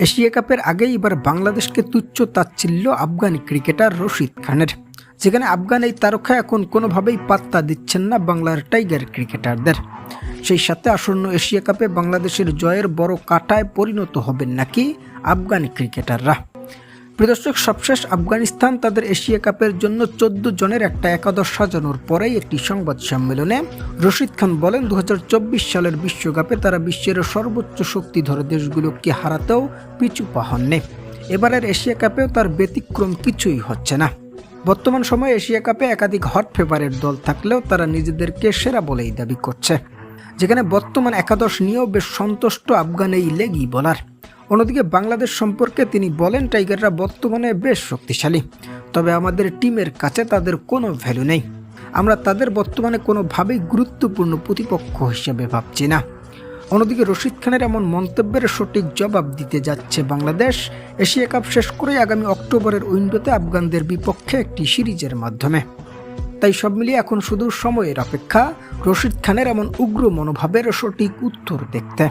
Asia কাপের আগেই এবার বাংলাদেশকে তুচ্ছ তাচ্ছিল্য আফগানি ক্রিকেটার রশিদ খানের, যেখানে আফগান এই তারকা এখন কোনোভাবেই পাত্তা দিচ্ছেন না বাংলার টাইগার ক্রিকেটারদের। সেই সাথে আসন্ন এশিয়া কাপে বাংলাদেশের জয়ের বড় কাঁটায় পরিণত হবেন নাকি আফগানি ক্রিকেটাররা। প্রদর্শক, সবশেষ আফগানিস্তান তাদের এশিয়া কাপের জন্য 14 জনের একটা একাদশ সাজানোর পরেই একটি সংবাদ সম্মেলনে রশিদ খান বলেন, 2024 সালের বিশ্বকাপে তারা বিশ্বের সর্বোচ্চ শক্তিধর দেশগুলোকে হারাতেও পিছু পা হননি। এবারের এশিয়া কাপেও তার ব্যতিক্রম কিছুই হচ্ছে না। বর্তমান সময়ে এশিয়া কাপে একাধিক হট ফেভারিট দল থাকলেও তারা নিজেদেরকে সেরা বলেই দাবি করছে, যেখানে বর্তমান একাদশ নিয়েও বেশ সন্তুষ্ট আফগান এই লেগি বোলার। অন্যদিকে বাংলাদেশ সম্পর্কে তিনি বলেন, টাইগাররা বর্তমানে বেশ শক্তিশালী, তবে আমাদের টিমের কাছে তাদের কোনো ভ্যালু নেই। আমরা তাদের বর্তমানে কোনোভাবেই গুরুত্বপূর্ণ প্রতিপক্ষ হিসেবে ভাবছি না। অন্যদিকে রশিদ খানের এমন মন্তব্যের সঠিক জবাব দিতে যাচ্ছে বাংলাদেশ এশিয়া কাপ শেষ করে আগামী অক্টোবরের উইন্ডোতে আফগানদের বিপক্ষে একটি সিরিজের মাধ্যমে। তাই সব মিলিয়ে এখন শুধু সময়ের অপেক্ষা রশিদ খানের এমন উগ্র মনোভাবের সঠিক উত্তর দেখতে।